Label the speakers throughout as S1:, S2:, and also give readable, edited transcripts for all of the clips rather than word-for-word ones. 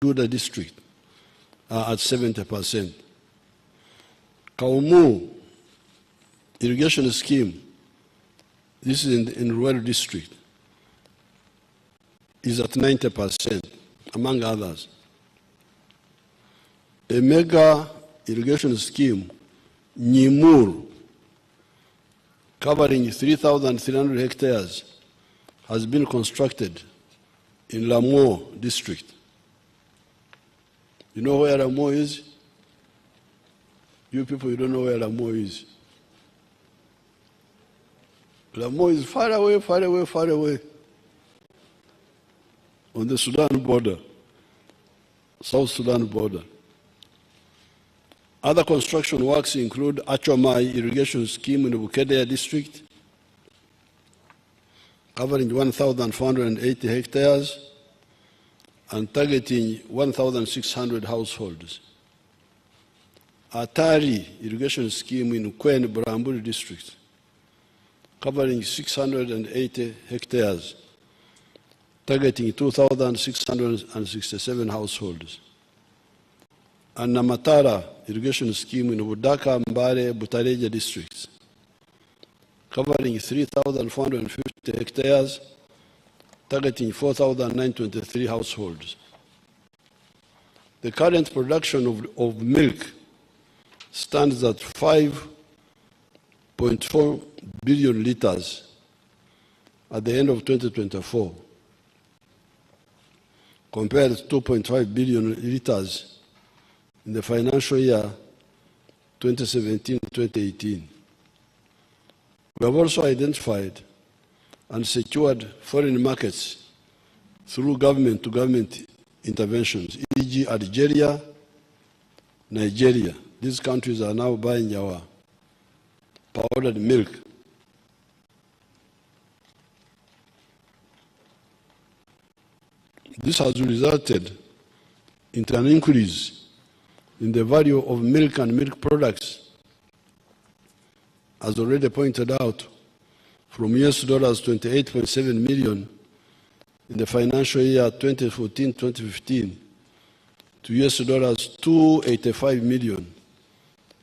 S1: Duda district are at 70%. Kaumu irrigation scheme, this is in rural district, is at 90%, among others. A mega irrigation scheme, Nyimur, covering 3,300 hectares, has been constructed in Lamo district. You know where Lamo is? You people, you don't know where Lamo is. Lamo is far away, far away, far away. On the Sudan border, South Sudan border. Other construction works include Achomai irrigation scheme in the Bukedea district, covering 1,480 hectares and targeting 1,600 households. Atari irrigation scheme in Kwen Buramburi district, covering 680 hectares, targeting 2,667 households. And Namatara irrigation scheme in Budaka, Mbare, Butareja districts, covering 3,450 hectares, targeting 4,923 households. The current production of milk stands at 5.4 billion liters at the end of 2024, compared to 2.5 billion liters in the financial year 2017-2018. We have also identified and secured foreign markets through government-to-government interventions, e.g. Algeria, Nigeria. These countries are now buying our powdered milk. This has resulted in an increase in the value of milk and milk products, as already pointed out, from US dollars 28.7 million in the financial year 2014-2015 to US dollars 285 million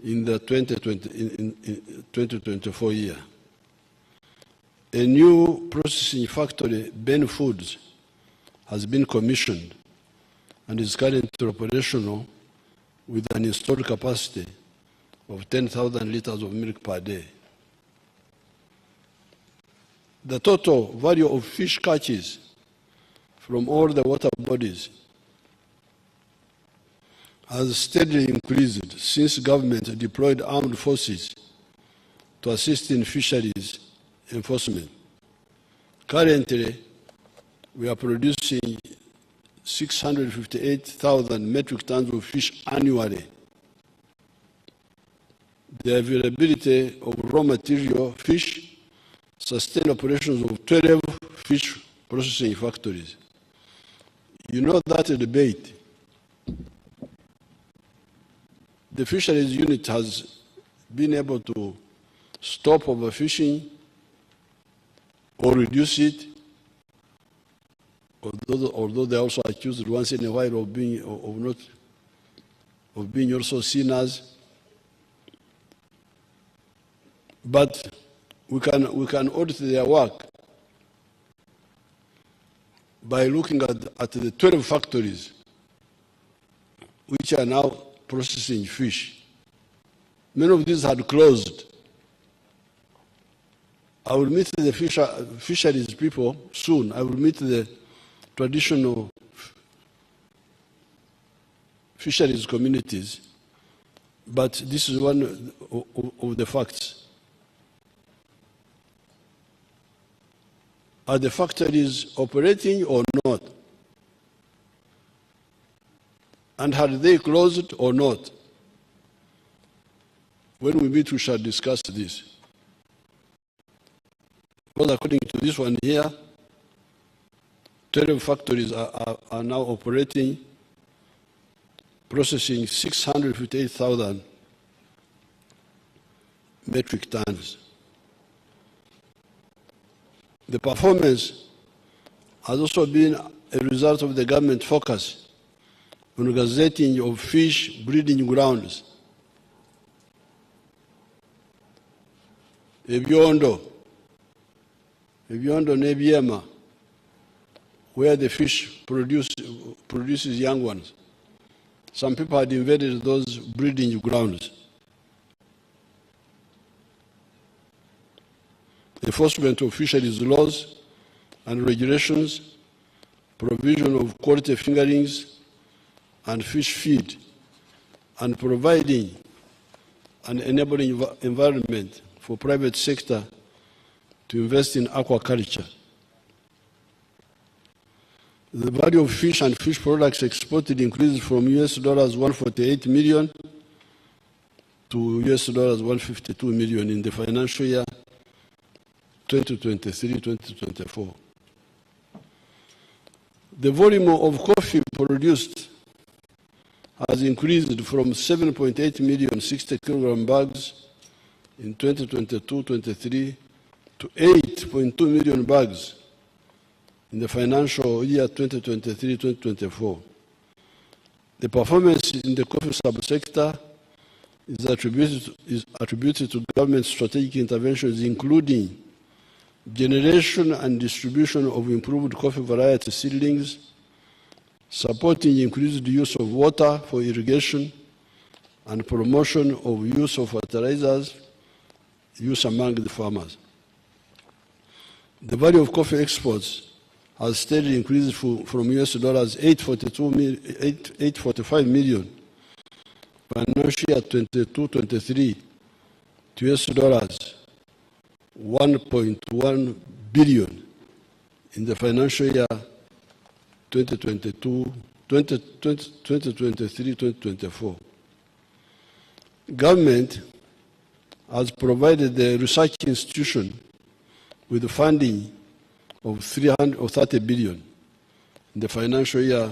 S1: in the 2024 year. A new processing factory, Ben Foods, has been commissioned and is currently operational with an installed capacity of 10,000 liters of milk per day. The total value of fish catches from all the water bodies has steadily increased since government deployed armed forces to assist in fisheries enforcement. Currently, we are producing 658,000 metric tons of fish annually. The availability of raw material fish sustains operations of 12 fish processing factories. You know that debate. The fisheries unit has been able to stop overfishing or reduce it, although they are also accused once in a while of being also sinners. But we can audit their work by looking at the 12 factories which are now processing fish. Many of these had closed. I will meet the fisheries people soon. I will meet the traditional fisheries communities, but this is one of the facts. Are the factories operating or not? And had they closed or not? When we meet, we shall discuss this. Well, according to this one here, 12 factories are now operating, processing 658,000 metric tons. The performance has also been a result of the government focus on gazetting of fish breeding grounds. Ebyondo n'ebyema, where the fish produces young ones. Some people had invaded those breeding grounds. Enforcement of fisheries laws and regulations, provision of quality fingerlings and fish feed, and providing an enabling environment for private sector to invest in aquaculture. The value of fish and fish products exported increased from US dollars 148 million to US dollars 152 million in the financial year 2023-2024. The volume of coffee produced has increased from 7.8 million 60 kilogram bags in 2022-23 to 8.2 million bags in the financial year 2023-2024. The performance in the coffee subsector is attributed to government strategic interventions, including generation and distribution of improved coffee variety seedlings, supporting increased use of water for irrigation, and promotion of use of fertilizers use among the farmers. The value of coffee exports has steadily increased from US dollars 845 million financial year 22-23 to US dollars 1.1 billion in the financial year 2023-2024. Government has provided the research institution with funding of 30 billion in the financial year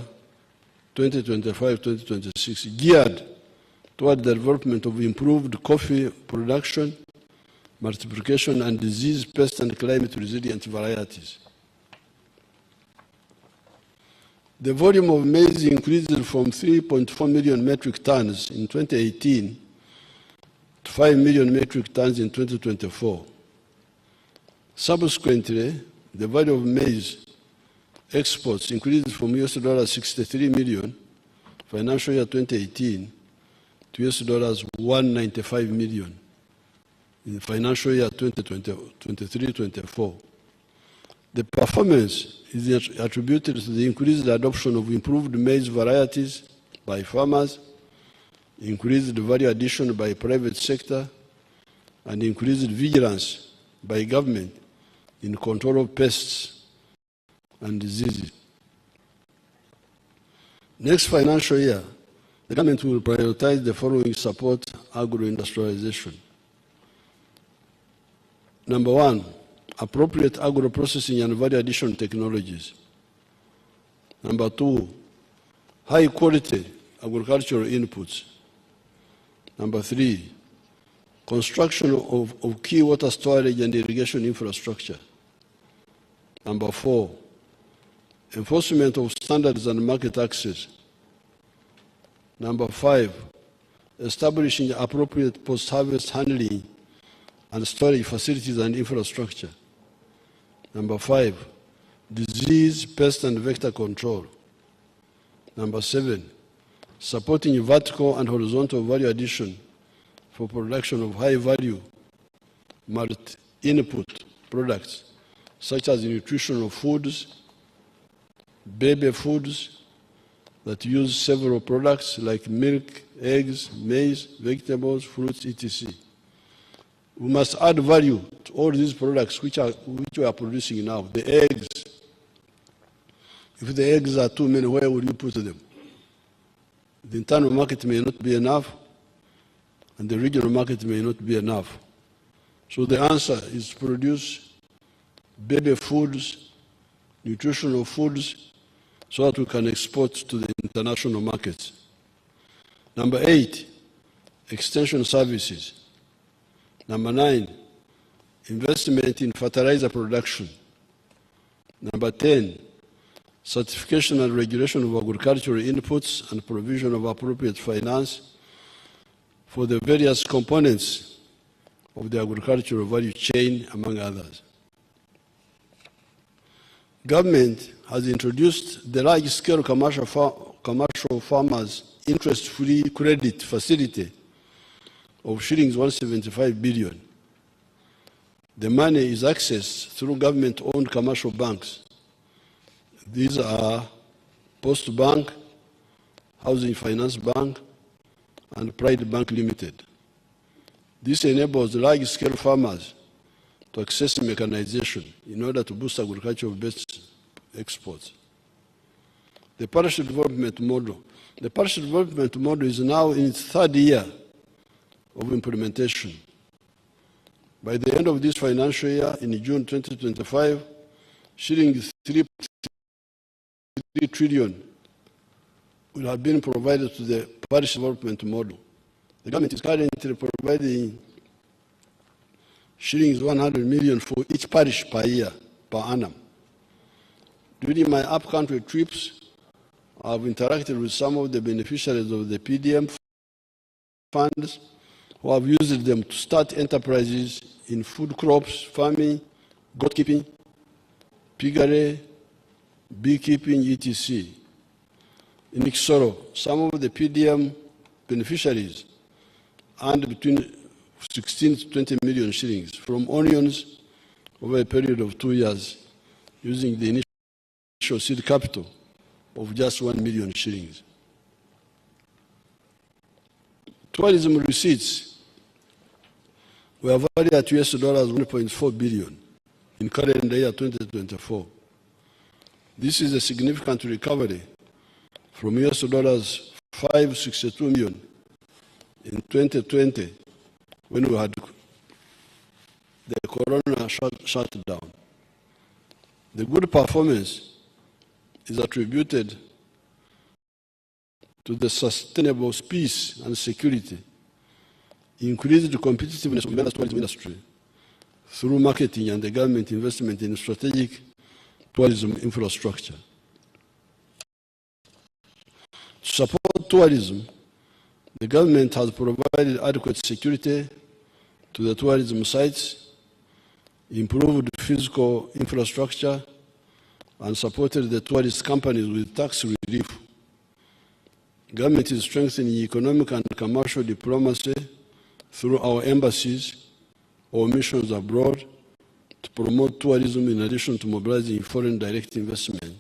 S1: 2025-2026, geared toward the development of improved coffee production, multiplication, and disease, pest, and climate-resilient varieties. The volume of maize increased from 3.4 million metric tons in 2018 to 5 million metric tons in 2024. Subsequently, the value of maize exports increased from US dollars 63 million financial year 2018 to US dollars 195 million in financial year 2023-24. The performance is attributed to the increased adoption of improved maize varieties by farmers, increased value addition by private sector, and increased vigilance by government in control of pests and diseases. Next financial year, the government will prioritize the following support agro-industrialization. Number one, appropriate agro-processing and value addition technologies. Number two, high-quality agricultural inputs. Number three, construction of key water storage and irrigation infrastructure. Number four, enforcement of standards and market access. Number five, establishing appropriate post-harvest handling and storage facilities and infrastructure. Number five, disease, pest, and vector control. Number seven, supporting vertical and horizontal value addition for production of high-value multi-input products, such as nutritional foods, baby foods that use several products like milk, eggs, maize, vegetables, fruits, etc. We must add value to all these products which we are producing now. The eggs, if the eggs are too many, where will you put them? The internal market may not be enough, and the regional market may not be enough. So the answer is to produce baby foods, nutritional foods, so that we can export to the international markets. Number eight, extension services. Number nine, investment in fertilizer production. Number 10, certification and regulation of agricultural inputs, and provision of appropriate finance for the various components of the agricultural value chain, among others. Government has introduced the large-scale commercial farmers interest-free credit facility of shillings 175 billion. The money is accessed through government-owned commercial banks. These are Post Bank, Housing Finance Bank, and Pride Bank Limited. This enables large-scale farmers to access mechanization in order to boost agricultural-based exports. The parish development model. The parish development model is now in its third year of implementation. By the end of this financial year, in June 2025, shillings 3 trillion will have been provided to the parish development model. The government is currently providing shillings 100 million for each parish per year, per annum. During my up-country trips, I've interacted with some of the beneficiaries of the PDM funds who have used them to start enterprises in food crops, farming, goat keeping, piggery, beekeeping, etc. In Ikisoro, some of the PDM beneficiaries earned between 16 to 20 million shillings from onions over a period of 2 years using the initial seed capital of just 1 million shillings. Tourism receipts were valued at US dollars 1.4 billion in calendar year 2024. This is a significant recovery from US dollars 562 million in 2020 when we had the corona shutdown. The good performance is attributed to the sustainable peace and security, increased competitiveness of the tourism industry through marketing and the government investment in strategic tourism infrastructure. To support tourism, the government has provided adequate security to the tourism sites, improved physical infrastructure, and supported the tourist companies with tax relief. Government is strengthening economic and commercial diplomacy through our embassies or missions abroad to promote tourism in addition to mobilizing foreign direct investment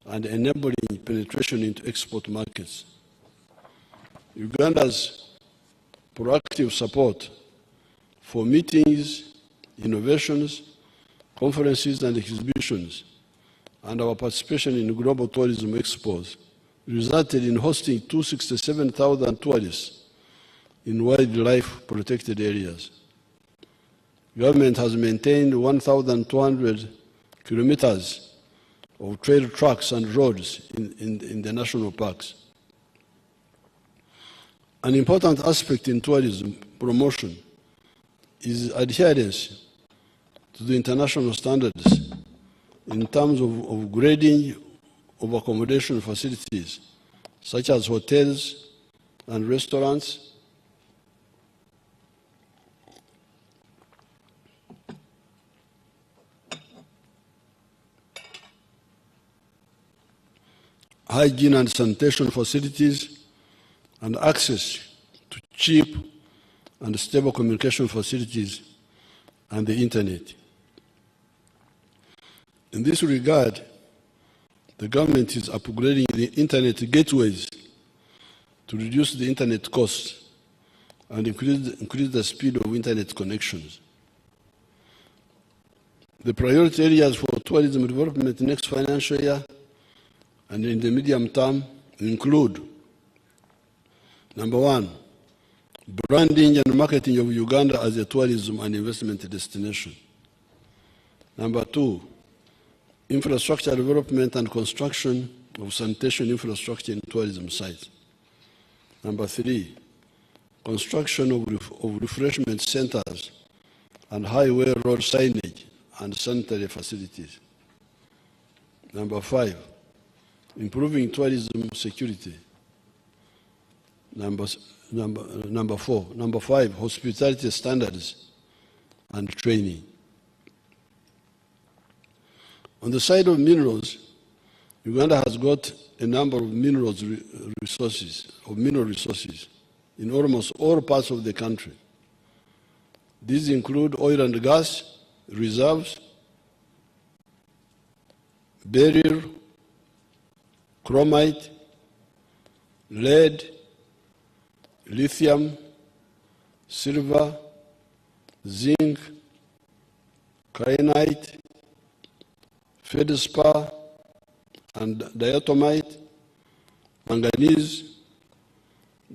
S1: and enabling penetration into export markets. Uganda's proactive support for meetings, innovations, conferences and exhibitions, and our participation in global tourism expos resulted in hosting 267,000 tourists in wildlife protected areas. Government has maintained 1,200 kilometers of trail tracks and roads in the national parks. An important aspect in tourism promotion is adherence to the international standards in terms of grading of accommodation facilities, such as hotels and restaurants, hygiene and sanitation facilities, and access to cheap and stable communication facilities and the internet. In this regard, the government is upgrading the internet gateways to reduce the internet costs and increase the speed of internet connections. The priority areas for tourism development next financial year and in the medium term include: number one, branding and marketing of Uganda as a tourism and investment destination. Number two, infrastructure development and construction of sanitation infrastructure in tourism sites. Number three, construction of refreshment centers and highway road signage and sanitary facilities. Number five, improving tourism security. Number 4. Number 5, hospitality standards and training. On the side of minerals, Uganda has got a number of mineral resources in almost all parts of the country. These include oil and gas reserves, beryl, chromite, lead, lithium, silver, zinc, kyanite, feldspar, and diatomite, manganese,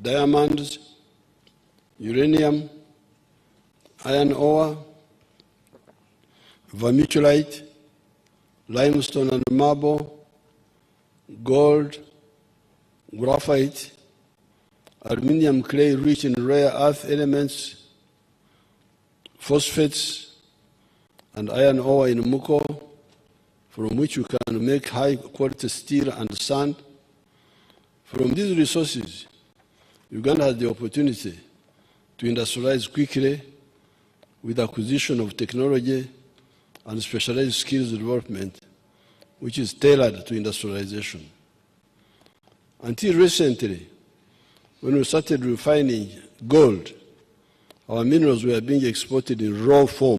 S1: diamonds, uranium, iron ore, vermiculite, limestone and marble, gold, graphite, aluminium clay rich in rare earth elements, phosphates, and iron ore in Muko, from which you can make high-quality steel and sand. From these resources, Uganda has the opportunity to industrialize quickly with acquisition of technology and specialized skills development, which is tailored to industrialization. Until recently, when we started refining gold, our minerals were being exported in raw form.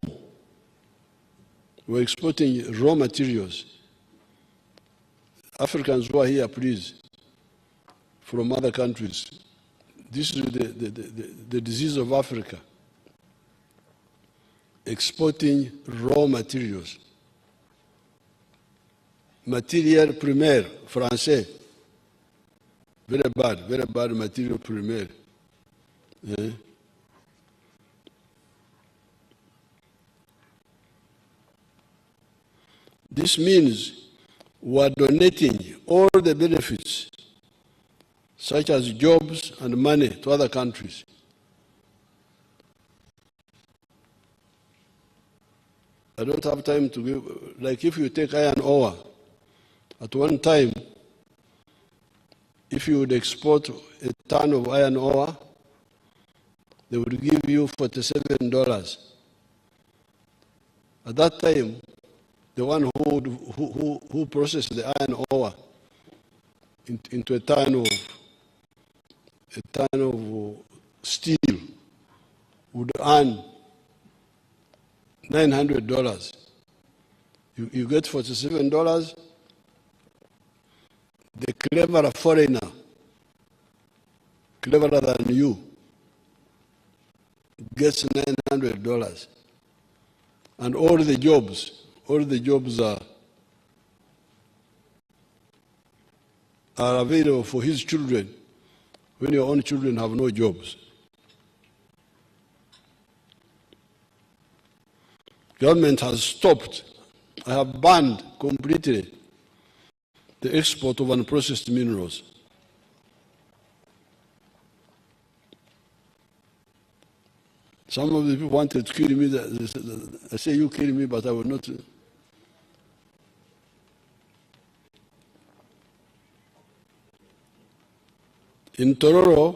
S1: We were exporting raw materials. Africans who are here, please, from other countries. This is the disease of Africa. Exporting raw materials. Matière primaire, français. Very bad material primaire. This means we are donating all the benefits, such as jobs and money, to other countries. I don't have time to give, like if you take iron ore, at one time, if you would export a ton of iron ore, they would give you $47. At that time, the one who processed the iron ore into a ton of steel would earn $900. You get $47. The clever foreigner, cleverer than you, gets $900. And all the jobs are available for his children when your own children have no jobs. Government has stopped, I have banned completely the export of unprocessed minerals. Some of the people wanted to kill me. I say, you kill me, but I will not. In Tororo,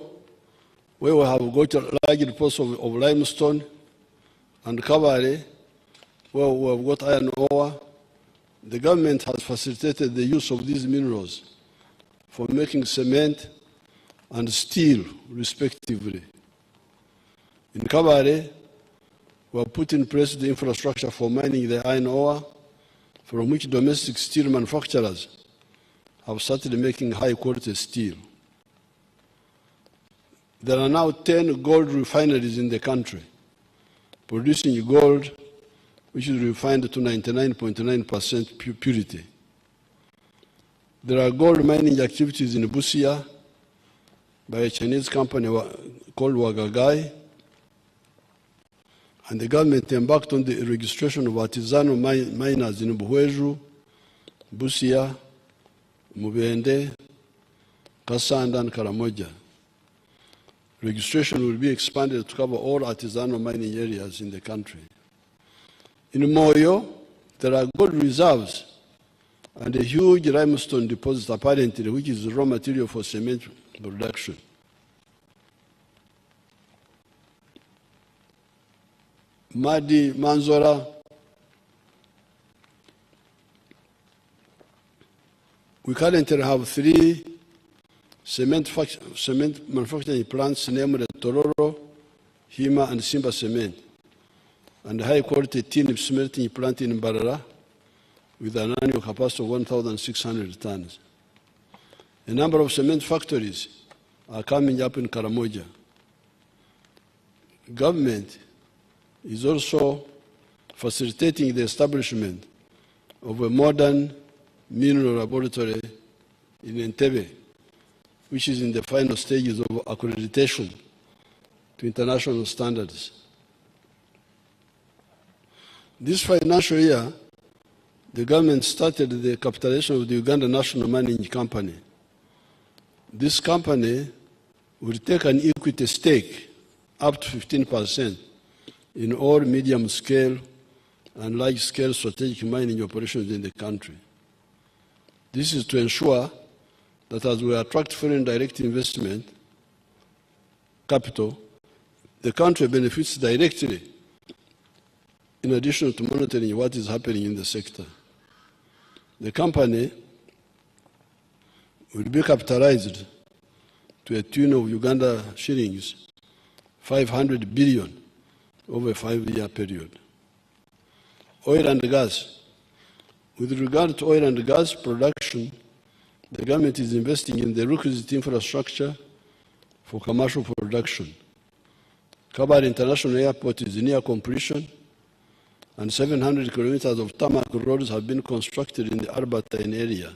S1: where we have got large deposits of limestone, and Kabale, where we have got iron ore, the government has facilitated the use of these minerals for making cement and steel, respectively. In Kabale, we have put in place the infrastructure for mining the iron ore, from which domestic steel manufacturers have started making high-quality steel. There are now 10 gold refineries in the country, producing gold which is refined to 99.9% purity. There are gold mining activities in Busia by a Chinese company called Wagagai, and the government embarked on the registration of artisanal miners in Buhweju, Busia, Mubende, Kasanda, and Karamoja. Registration will be expanded to cover all artisanal mining areas in the country. In Moyo, there are gold reserves and a huge limestone deposit apparently, which is raw material for cement production. Madi Manzora, we currently have 3 cement manufacturing plants, namely Tororo, Hima, and Simba Cement, and high-quality tin smelting plant in Mbarara with an annual capacity of 1,600 tons. A number of cement factories are coming up in Karamoja. Government is also facilitating the establishment of a modern mineral laboratory in Entebbe, which is in the final stages of accreditation to international standards. This financial year, the government started the capitalization of the Uganda National Mining Company. This company will take an equity stake up to 15% in all medium-scale and large-scale strategic mining operations in the country. This is to ensure that as we attract foreign direct investment capital, the country benefits directly in addition to monitoring what is happening in the sector. The company will be capitalized to a tune of Uganda shillings 500 billion over a 5-year period. Oil and gas. With regard to oil and gas production, the government is investing in the requisite infrastructure for commercial production. Kabale International Airport is near completion, and 700 kilometers of tarmac roads have been constructed in the Albertine area.